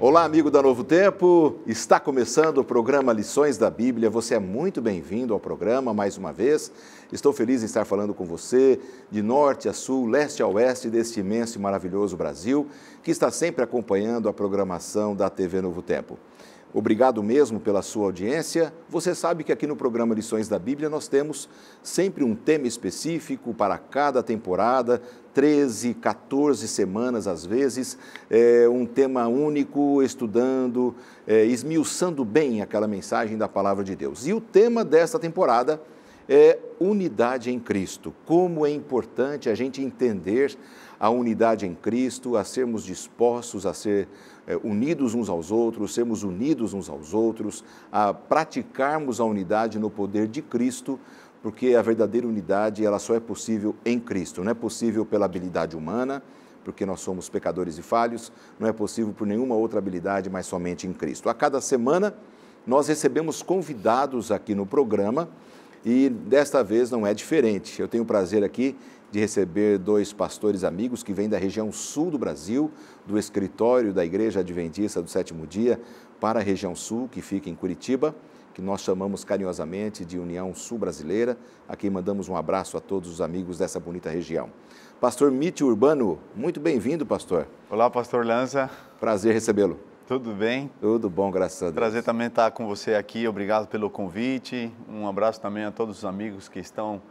Olá, amigo da Novo Tempo, está começando o programa Lições da Bíblia. Você é muito bem-vindo ao programa mais uma vez. Estou feliz em estar falando com você de norte a sul, leste a oeste deste imenso e maravilhoso Brasil, que está sempre acompanhando a programação da TV Novo Tempo. Obrigado mesmo pela sua audiência. Você sabe que aqui no programa Lições da Bíblia nós temos sempre um tema específico para cada temporada, 13, 14 semanas às vezes, um tema único, estudando, esmiuçando bem aquela mensagem da Palavra de Deus. E o tema desta temporada é unidade em Cristo. Como é importante a gente entender a unidade em Cristo, a sermos dispostos a ser unidos uns aos outros, sermos unidos uns aos outros, a praticarmos a unidade no poder de Cristo, porque a verdadeira unidade ela só é possível em Cristo, não é possível pela habilidade humana, porque nós somos pecadores e falhos, não é possível por nenhuma outra habilidade, mas somente em Cristo. A cada semana nós recebemos convidados aqui no programa e desta vez não é diferente. Eu tenho o prazer aqui de receber dois pastores amigos que vêm da região sul do Brasil, do escritório da Igreja Adventista do Sétimo Dia para a região sul, que fica em Curitiba, que nós chamamos carinhosamente de União Sul Brasileira. Aqui mandamos um abraço a todos os amigos dessa bonita região. Pastor Mício Urbano, muito bem-vindo, pastor. Olá, pastor Lanza. Prazer recebê-lo. Tudo bem? Tudo bom, graças a Deus. Prazer também estar com você aqui, obrigado pelo convite. Um abraço também a todos os amigos que estão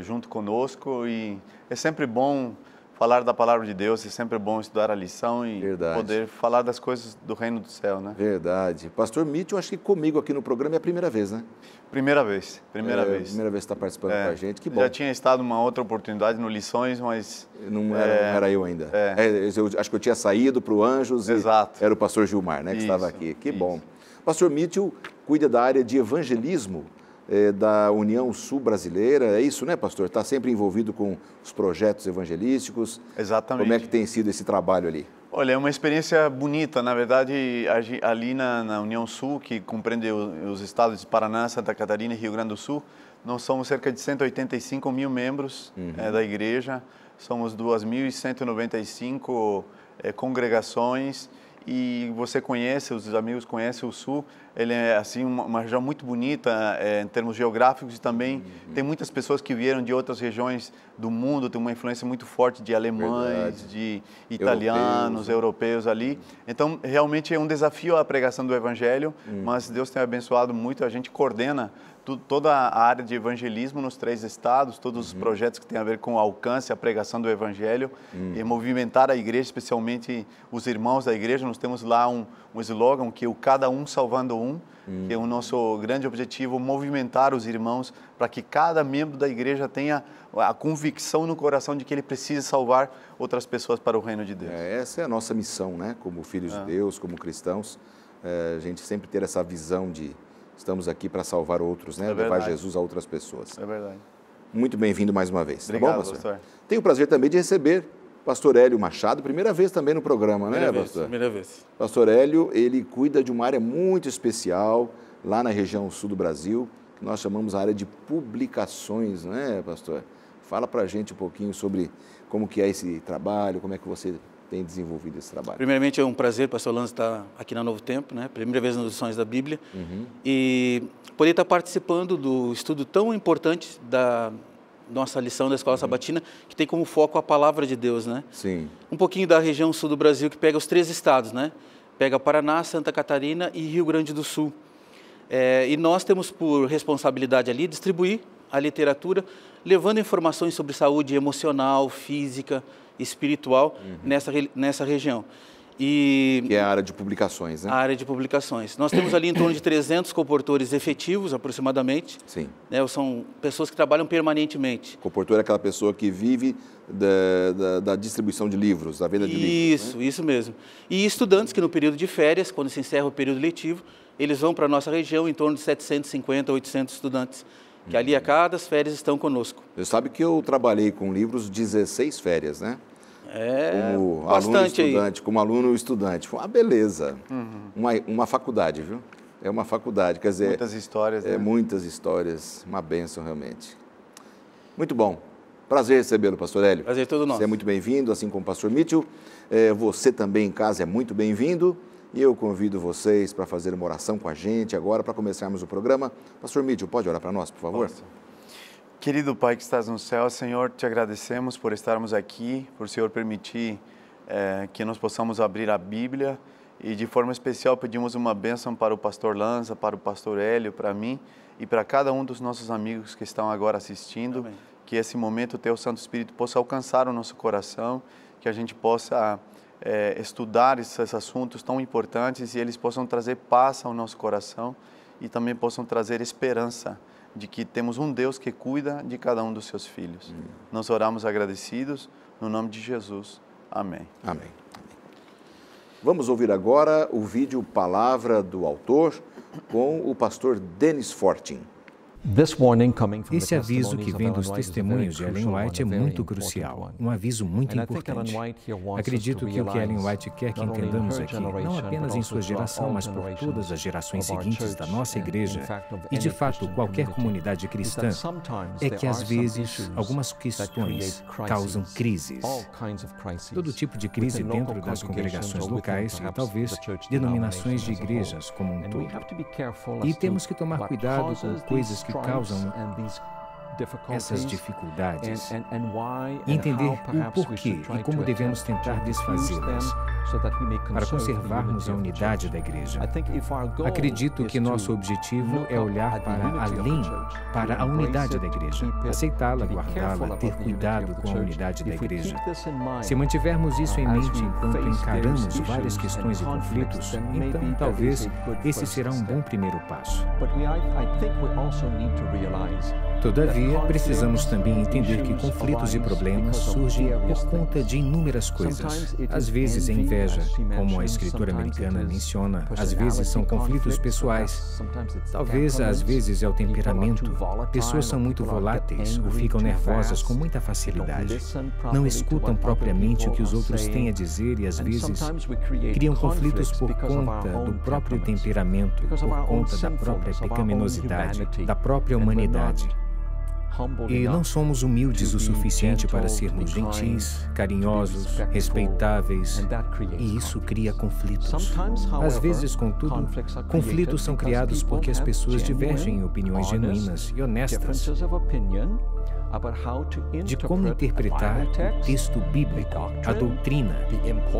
junto conosco, e é sempre bom falar da palavra de Deus, é sempre bom estudar a lição e poder falar das coisas do reino do céu, né? Verdade. Pastor Mício, acho que comigo aqui no programa é a primeira vez, né? Primeira vez. Primeira vez que está participando com a gente, que bom. Já tinha estado uma outra oportunidade no Lições, mas... Não era eu ainda. Eu acho que eu tinha saído para o Anjos. Exato. E era o pastor Gilmar, né, que estava aqui. Que bom. Pastor Mício cuida da área de evangelismo da União Sul Brasileira, é isso, né, pastor? Está sempre envolvido com os projetos evangelísticos. Exatamente. Como é que tem sido esse trabalho ali? Olha, é uma experiência bonita, na verdade, ali na União Sul, que compreende os estados de Paraná, Santa Catarina e Rio Grande do Sul, nós somos cerca de 185 mil membros da igreja, somos 2.195 congregações, e você conhece, os amigos conhecem o Sul, ele é assim uma região muito bonita em termos geográficos, e também tem muitas pessoas que vieram de outras regiões do mundo, tem uma influência muito forte de alemães, de italianos, europeus ali. Então, realmente é um desafio a pregação do Evangelho, mas Deus tem abençoado muito, a gente coordena toda a área de evangelismo nos 3 estados, todos os projetos que têm a ver com o alcance, a pregação do Evangelho e movimentar a igreja, especialmente os irmãos da igreja. Nós temos lá um slogan que é o cada um salvando um, que é o nosso grande objetivo, movimentar os irmãos para que cada membro da igreja tenha a convicção no coração de que ele precisa salvar outras pessoas para o reino de Deus. Essa é a nossa missão, né? Como filhos de Deus, como cristãos, a gente sempre ter essa visão de estamos aqui para salvar outros, né? Levar Jesus a outras pessoas. É verdade. Muito bem-vindo mais uma vez. Obrigado, tá bom, pastor? Tenho o pastor. prazer também de receber pastor Hélio Machado, primeira vez também no programa, né, pastor? Primeira vez. Pastor Hélio, ele cuida de uma área muito especial lá na região sul do Brasil, que nós chamamos a área de publicações, não é, pastor? Fala para a gente um pouquinho sobre como que é esse trabalho, como é que você tem desenvolvido esse trabalho. Primeiramente, é um prazer, pastor Lanza, estar aqui na Novo Tempo, né? Primeira vez nas Lições da Bíblia, e poder estar participando do estudo tão importante da nossa lição da Escola Sabatina, que tem como foco a Palavra de Deus, né? Sim. Um pouquinho da região sul do Brasil, que pega os 3 estados, né? Pega Paraná, Santa Catarina e Rio Grande do Sul. E nós temos por responsabilidade ali distribuir a literatura, levando informações sobre saúde emocional, física, espiritual nessa região. Que é a área de publicações, né? A área de publicações. Nós temos ali em torno de 300 comportores efetivos, aproximadamente. Sim. São pessoas que trabalham permanentemente. Comportor é aquela pessoa que vive da distribuição de livros, da venda de livros. Isso mesmo. E estudantes que no período de férias, quando se encerra o período letivo, eles vão para a nossa região, em torno de 750, 800 estudantes, que ali a cada férias estão conosco. Você sabe que eu trabalhei com livros 16 férias, né? Como bastante aluno estudante, como aluno estudante. Foi uma beleza, uma faculdade, viu? É uma faculdade, quer dizer... Muitas histórias, né? Muitas histórias, uma bênção realmente. Muito bom. Prazer recebê-lo, pastor Hélio. Prazer todo nosso. Você é muito bem-vindo, assim como o pastor Mício. Você também em casa é muito bem-vindo. E eu convido vocês para fazer uma oração com a gente agora, para começarmos o programa. Pastor Mídio, pode orar para nós, por favor? Posso. Querido Pai que estás no céu, Senhor, te agradecemos por estarmos aqui, por o Senhor permitir que nós possamos abrir a Bíblia e de forma especial pedimos uma bênção para o pastor Lanza, para o pastor Hélio, para mim e para cada um dos nossos amigos que estão agora assistindo. Amém. Que esse momento o Teu Santo Espírito possa alcançar o nosso coração, que a gente possa estudar esses assuntos tão importantes e eles possam trazer paz ao nosso coração e também possam trazer esperança de que temos um Deus que cuida de cada um dos seus filhos. Nós oramos agradecidos, no nome de Jesus. Amém. Amém. Vamos ouvir agora o vídeo Palavra do Autor com o pastor Dennis Fortin. Esse aviso que vem dos testemunhos de Ellen White é muito crucial, um aviso muito importante. Acredito que o que Ellen White quer que entendamos aqui, não apenas em sua geração, mas por todas as gerações seguintes da nossa igreja, e de fato qualquer comunidade cristã, é que às vezes algumas questões causam crises. Todo tipo de crise dentro das congregações locais e talvez denominações de igrejas como um todo. E temos que tomar cuidado com coisas que causam essas dificuldades e entender o porquê e como devemos tentar desfazê-las para conservarmos a unidade da igreja. Acredito que nosso objetivo é olhar para além, para a unidade da igreja, aceitá-la, guardá-la, ter cuidado com a unidade da igreja. Se mantivermos isso em mente enquanto encaramos várias questões e conflitos, então talvez esse será um bom primeiro paço. Todavia, precisamos também entender que conflitos e problemas surgem por conta de inúmeras coisas. Às vezes é inveja, como a escritora americana menciona, às vezes são conflitos pessoais. Talvez, às vezes, é o temperamento. Pessoas são muito voláteis ou ficam nervosas com muita facilidade. Não escutam propriamente o que os outros têm a dizer e, às vezes, criam conflitos por conta do próprio temperamento, por conta da própria pecaminosidade, da própria humanidade. E não somos humildes o suficiente para sermos gentis, carinhosos, respeitáveis, e isso cria conflitos. Às vezes, contudo, conflitos são criados porque as pessoas divergem em opiniões genuínas e honestas de como interpretar o texto bíblico, a doutrina,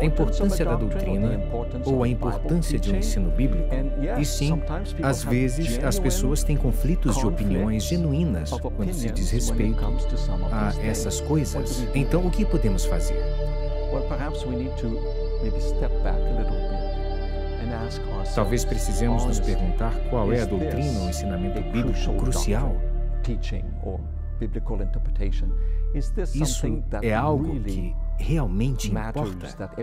a importância da doutrina ou a importância de um ensino bíblico. E sim, às vezes as pessoas têm conflitos de opiniões genuínas quando se diz respeito a essas coisas. Então, o que podemos fazer? Talvez precisemos nos perguntar qual é a doutrina ou ensinamento bíblico crucial. Isso é algo que realmente importa.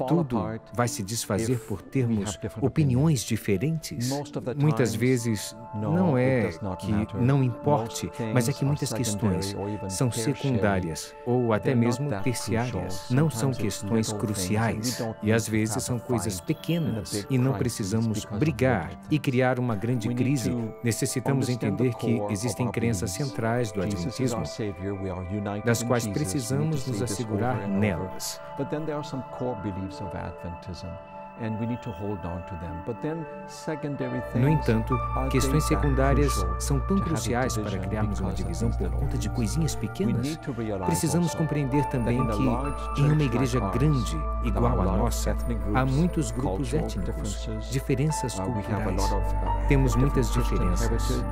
Tudo vai se desfazer por termos opiniões diferentes? Muitas vezes não é que não importe, mas é que muitas questões são secundárias ou até mesmo terciárias. Não são questões cruciais e às vezes são coisas pequenas e não precisamos brigar e criar uma grande crise. Necessitamos entender que existem crenças centrais do Adventismo, das quais precisamos nos assegurar nelas. No entanto, questões secundárias são tão cruciais para criarmos uma divisão por conta de coisinhas pequenas. Precisamos compreender também que, em uma igreja grande, igual à nossa, há muitos grupos étnicos, diferenças culturais. Temos muitas diferenças.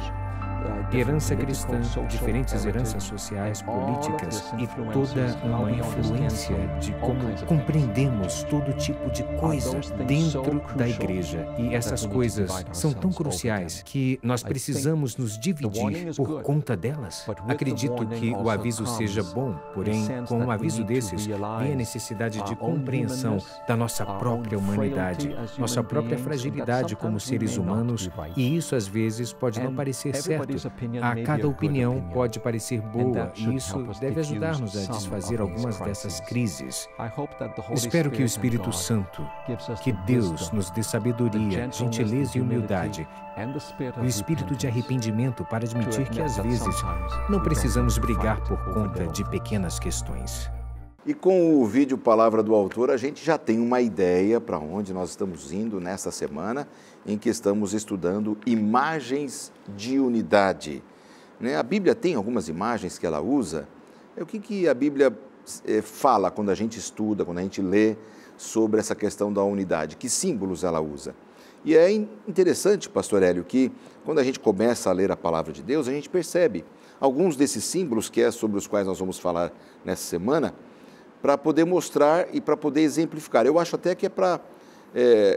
Herança cristã, diferentes heranças sociais, políticas e toda uma influência de como compreendemos todo tipo de coisa dentro da igreja. E essas coisas são tão cruciais que nós precisamos nos dividir por conta delas. Acredito que o aviso seja bom, porém, com um aviso desses, vem a necessidade de compreensão da nossa própria humanidade, nossa própria fragilidade como seres humanos, e isso às vezes pode não parecer certo. A cada opinião pode parecer boa e isso deve ajudar-nos a desfazer algumas dessas crises. Espero que o Espírito Santo, que Deus nos dê sabedoria, gentileza e humildade, o espírito de arrependimento para admitir que às vezes não precisamos brigar por conta de pequenas questões. E com o vídeo Palavra do Autor, a gente já tem uma ideia para onde nós estamos indo nesta semana, em que estamos estudando imagens de unidade. Né? A Bíblia tem algumas imagens que ela usa. O que a Bíblia fala quando a gente estuda, quando a gente lê sobre essa questão da unidade? Que símbolos ela usa? E é interessante, pastor Hélio, que quando a gente começa a ler a Palavra de Deus, a gente percebe alguns desses símbolos, que é sobre os quais nós vamos falar nessa semana, para poder mostrar e para poder exemplificar. Eu acho até que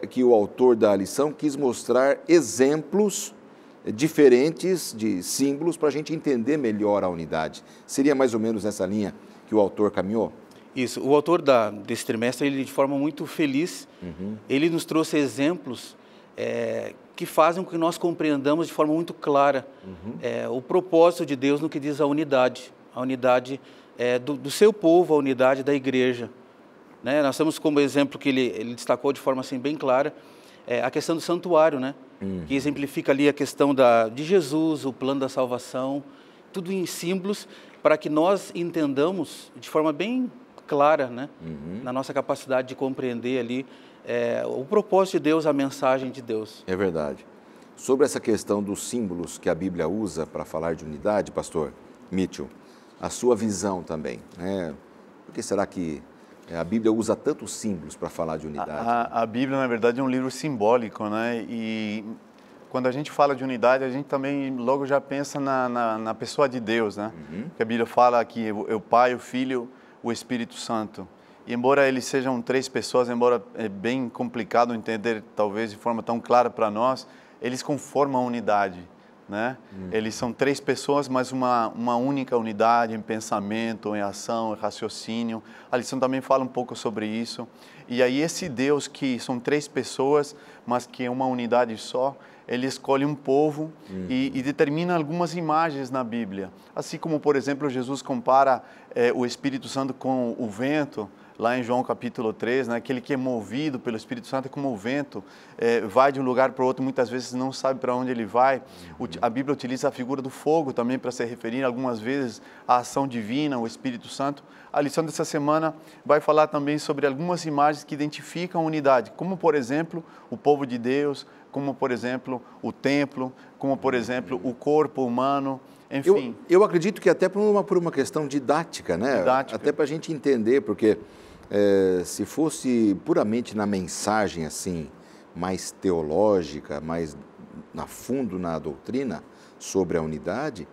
que o autor da lição quis mostrar exemplos diferentes de símbolos para a gente entender melhor a unidade. Seria mais ou menos nessa linha que o autor caminhou? Isso. O autor desse trimestre, ele de forma muito feliz, ele nos trouxe exemplos que fazem com que nós compreendamos de forma muito clara o propósito de Deus no que diz a unidade do seu povo, a unidade da igreja. Né? Nós temos como exemplo que ele destacou de forma assim bem clara a questão do santuário, né? Que exemplifica ali a questão de Jesus, o plano da salvação, tudo em símbolos para que nós entendamos de forma bem clara, né? Na nossa capacidade de compreender ali o propósito de Deus, a mensagem de Deus. É verdade. Sobre essa questão dos símbolos que a Bíblia usa para falar de unidade, pastor Mitchell, a sua visão também, né? Por que será que a Bíblia usa tantos símbolos para falar de unidade? A Bíblia, na verdade, é um livro simbólico, né? E quando a gente fala de unidade, a gente também logo já pensa na pessoa de Deus, né? Que a Bíblia fala que é o Pai, o Filho, o Espírito Santo. E embora eles sejam três pessoas, embora é bem complicado entender, talvez de forma tão clara para nós, eles conformam a unidade, né? Eles são três pessoas, mas uma única unidade em pensamento, em ação, em raciocínio. A lição também fala um pouco sobre isso. E aí esse Deus que são três pessoas, mas que é uma unidade só, ele escolhe um povo e determina algumas imagens na Bíblia. Assim como, por exemplo, Jesus compara o Espírito Santo com o vento, lá em João capítulo 3, né? Aquele que é movido pelo Espírito Santo é como o vento, vai de um lugar para o outro, muitas vezes não sabe para onde ele vai. A Bíblia utiliza a figura do fogo também para se referir algumas vezes à ação divina, o Espírito Santo. A lição dessa semana vai falar também sobre algumas imagens que identificam a unidade, como, por exemplo, o povo de Deus, como, por exemplo, o templo, como, por exemplo, o corpo humano, enfim. Eu acredito que até por uma questão didática, né? Didática. Até para a gente entender, porque se fosse puramente na mensagem assim, mais teológica, mais a fundo na doutrina sobre a unidade,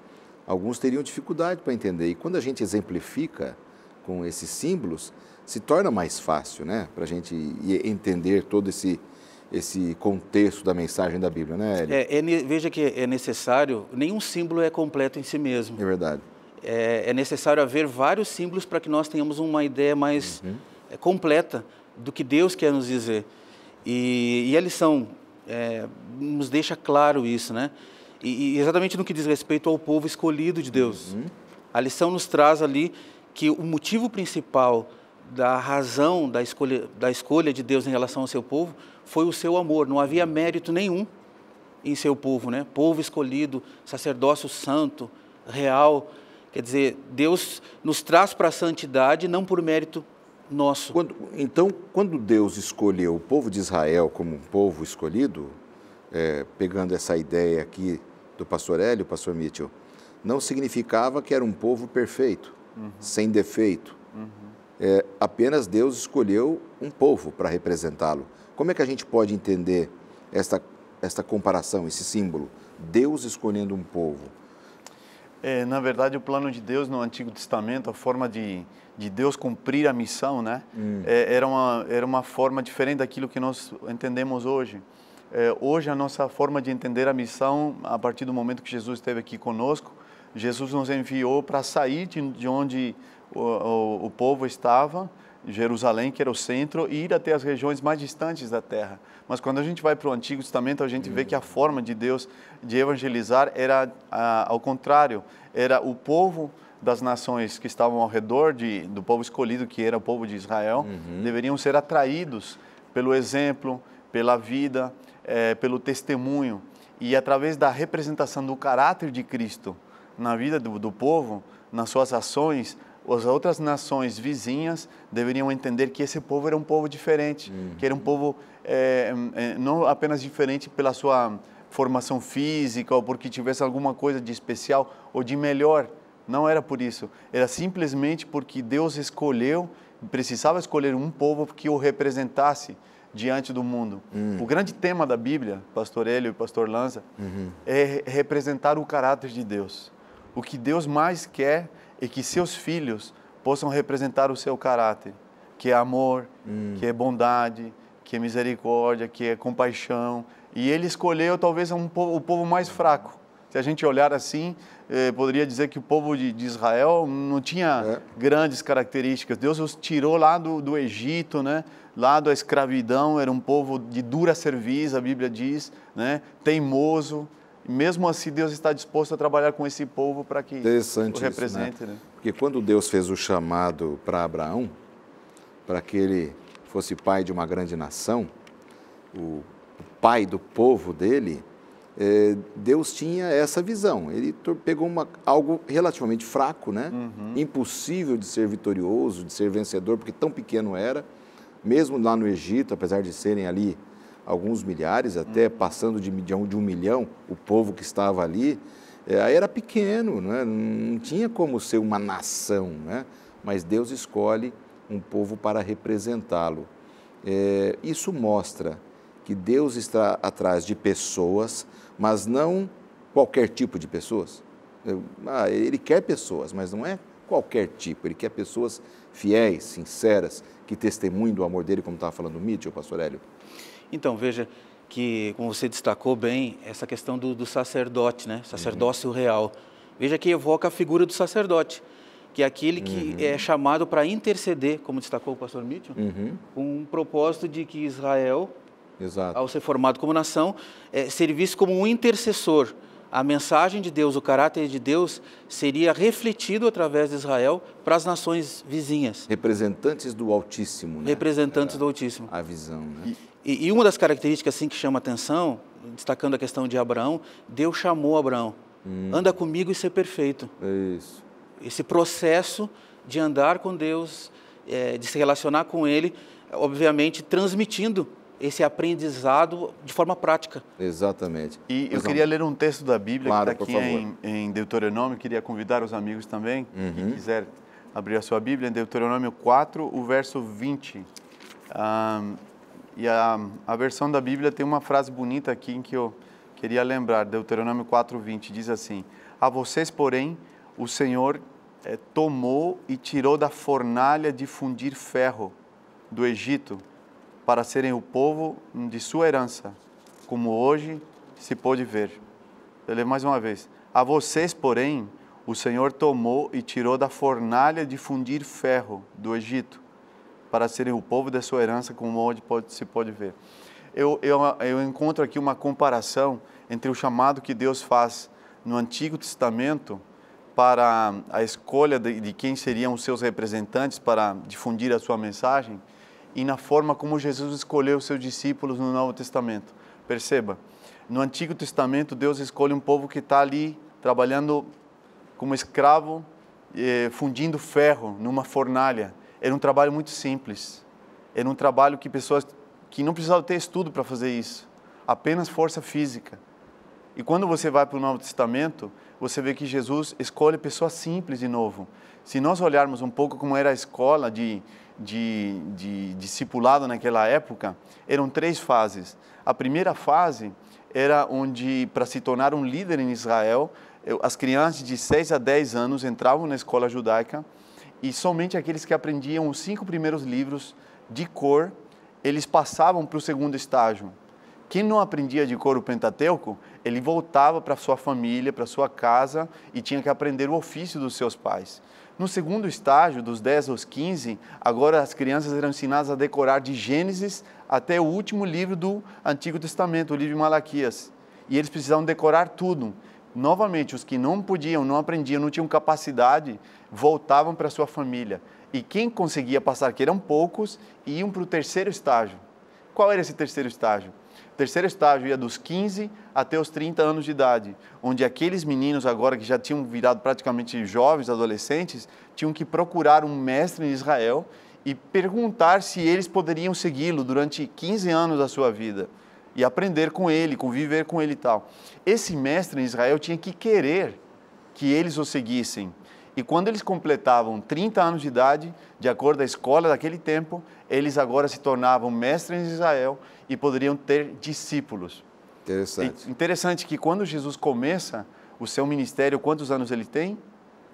alguns teriam dificuldade para entender. E quando a gente exemplifica com esses símbolos, se torna mais fácil, né? Para a gente entender todo esse contexto da mensagem da Bíblia, né, Hélio? Veja que é necessário, nenhum símbolo é completo em si mesmo. É verdade. É necessário haver vários símbolos para que nós tenhamos uma ideia mais completa do que Deus quer nos dizer. E a lição nos deixa claro isso, né? E exatamente no que diz respeito ao povo escolhido de Deus. A lição nos traz ali que o motivo principal da razão da escolha de Deus em relação ao seu povo foi o seu amor. Não havia mérito nenhum em seu povo, né? Povo escolhido, sacerdócio santo, real. Quer dizer, Deus nos traz para a santidade não por mérito nosso. Quando Deus escolheu o povo de Israel como um povo escolhido, pegando essa ideia aqui do pastor Hélio, pastor Mitchell, não significava que era um povo perfeito, sem defeito. Apenas Deus escolheu um povo para representá-lo. Como é que a gente pode entender esta comparação, esse símbolo? Deus escolhendo um povo. Na verdade, o plano de Deus no Antigo Testamento, a forma de Deus cumprir a missão, né? Era uma forma diferente daquilo que nós entendemos hoje. Hoje, a nossa forma de entender a missão, a partir do momento que Jesus esteve aqui conosco, Jesus nos enviou para sair de onde o povo estava, Jerusalém, que era o centro, e ir até as regiões mais distantes da terra. Mas quando a gente vai para o Antigo Testamento, a gente vê que a forma de Deus de evangelizar era ao contrário, era o povo das nações que estavam ao redor do povo escolhido, que era o povo de Israel, deveriam ser atraídos pelo exemplo, pela vida, pelo testemunho, e através da representação do caráter de Cristo na vida do povo, nas suas ações, as outras nações vizinhas deveriam entender que esse povo era um povo diferente, que era um povo não apenas diferente pela sua formação física ou porque tivesse alguma coisa de especial ou de melhor. Não era por isso. Era simplesmente porque Deus precisava escolher um povo que o representasse diante do mundo. O grande tema da Bíblia, Pastor Hélio e Pastor Lanza, é representar o caráter de Deus. O que Deus mais quer é que seus filhos possam representar o seu caráter, que é amor, que é bondade, que é misericórdia, que é compaixão. E Ele escolheu talvez o povo mais fraco. Se a gente olhar assim, poderia dizer que o povo de Israel não tinha grandes características. Deus os tirou lá do Egito, né? Lá da escravidão, era um povo de dura cerviz, a Bíblia diz, né? Teimoso. Mesmo assim, Deus está disposto a trabalhar com esse povo para que o represente. Isso, né? Né? Porque quando Deus fez o chamado para Abraão, para que ele fosse pai de uma grande nação, o pai do povo dele, Deus tinha essa visão. Ele pegou algo relativamente fraco, né? Impossível de ser vitorioso, de ser vencedor, porque tão pequeno era. Mesmo lá no Egito, apesar de serem ali alguns milhares, até passando de 1 milhão, o povo que estava ali, aí era pequeno, né? Não tinha como ser uma nação, né? Mas Deus escolhe um povo para representá-lo. Isso mostra que Deus está atrás de pessoas, mas não qualquer tipo de pessoas. Ele quer pessoas, mas não é qualquer tipo. Ele quer pessoas fiéis, sinceras, que testemunhem do amor dele, como estava falando o Mitchell, pastor Hélio. Então, veja que, como você destacou bem, essa questão do sacerdote, né? Sacerdócio real. Veja que evoca a figura do sacerdote, que é aquele que é chamado para interceder, como destacou o pastor Mitchell, com um propósito de que Israel, ao ser formado como nação, servisse como um intercessor. A mensagem de Deus, o caráter de Deus, seria refletido através de Israel para as nações vizinhas. Representantes do Altíssimo, né? Representantes do Altíssimo. A visão, né? E uma das características assim, que chama atenção, destacando a questão de Abraão, Deus chamou Abraão. Anda comigo e ser perfeito. Isso. Esse processo de andar com Deus, de se relacionar com Ele, obviamente transmitindo esse aprendizado de forma prática. Exatamente. E eu queria ler um texto da Bíblia, claro, que está aqui em Deuteronômio, queria convidar os amigos também, que quiser abrir a sua Bíblia, em Deuteronômio 4, o verso 20. E a versão da Bíblia tem uma frase bonita aqui em que eu queria lembrar, Deuteronômio 4, 20, diz assim: a vocês, porém, o Senhor tomou e tirou da fornalha de fundir ferro do Egito, para serem o povo de sua herança, como hoje se pôde ver. Eu leio mais uma vez. A vocês, porém, o Senhor tomou e tirou da fornalha de fundir ferro do Egito, para serem o povo da sua herança, como hoje se pode ver. Eu encontro aqui uma comparação entre o chamado que Deus faz no Antigo Testamento para a escolha de quem seriam os seus representantes para difundir a sua mensagem, e na forma como Jesus escolheu os seus discípulos no Novo Testamento. Perceba, no Antigo Testamento, Deus escolhe um povo que está ali trabalhando como escravo, fundindo ferro numa fornalha. Era um trabalho muito simples. Era um trabalho que pessoas que não precisavam ter estudo para fazer isso, apenas força física. E quando você vai para o Novo Testamento, você vê que Jesus escolhe pessoas simples de novo. Se nós olharmos um pouco como era a escola de discipulado naquela época, eram 3 fases. A primeira fase era onde, para se tornar um líder em Israel, as crianças de 6 a 10 anos entravam na escola judaica e somente aqueles que aprendiam os 5 primeiros livros de cor, eles passavam para o segundo estágio. Quem não aprendia de cor o Pentateuco, ele voltava para sua família, para sua casa e tinha que aprender o ofício dos seus pais. No segundo estágio, dos 10 aos 15, agora as crianças eram ensinadas a decorar de Gênesis até o último livro do Antigo Testamento, o livro de Malaquias. E eles precisavam decorar tudo. Novamente, os que não podiam, não aprendiam, não tinham capacidade, voltavam para sua família. E quem conseguia passar, que eram poucos, iam para o terceiro estágio. Qual era esse terceiro estágio? O terceiro estágio ia dos 15 até os 30 anos de idade, onde aqueles meninos agora que já tinham virado praticamente jovens, adolescentes, tinham que procurar um mestre em Israel e perguntar se eles poderiam segui-lo durante 15 anos da sua vida e aprender com ele, conviver com ele e tal. Esse mestre em Israel tinha que querer que eles o seguissem. E quando eles completavam 30 anos de idade, de acordo com a escola daquele tempo, eles agora se tornavam mestres em Israel e poderiam ter discípulos. Interessante. Interessante que quando Jesus começa o seu ministério, quantos anos ele tem?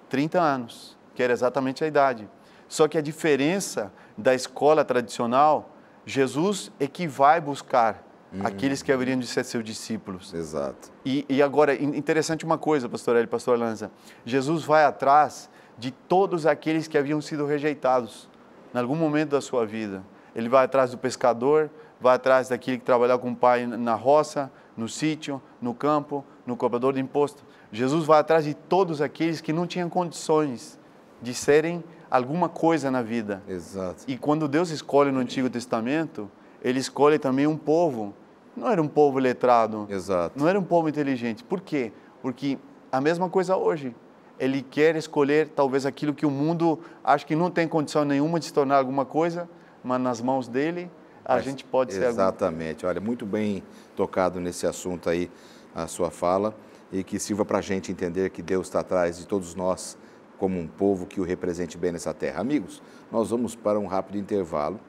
30 anos, que era exatamente a idade. Só que a diferença da escola tradicional, Jesus é que vai buscar aqueles que haveriam de ser seus discípulos. Exato. E agora, interessante uma coisa, pastor Eli, pastor Lanza, Jesus vai atrás de todos aqueles que haviam sido rejeitados em algum momento da sua vida. Ele vai atrás do pescador, vai atrás daquele que trabalhava com o pai na roça, no sítio, no campo, no cobrador de imposto. Jesus vai atrás de todos aqueles que não tinham condições de serem alguma coisa na vida. Exato. E quando Deus escolhe no Antigo Testamento, Ele escolhe também um povo. Não era um povo letrado. Exato. Não era um povo inteligente. Por quê? Porque a mesma coisa hoje. Ele quer escolher talvez aquilo que o mundo acha que não tem condição nenhuma de se tornar alguma coisa, mas nas mãos dele a gente pode ser alguma. Exatamente. Olha, muito bem tocado nesse assunto aí, a sua fala, e que sirva para a gente entender que Deus está atrás de todos nós como um povo que o represente bem nessa terra. Amigos, nós vamos para um rápido intervalo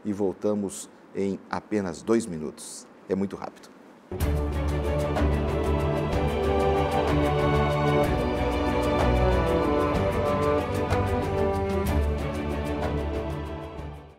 e voltamos em apenas 2 minutos. É muito rápido.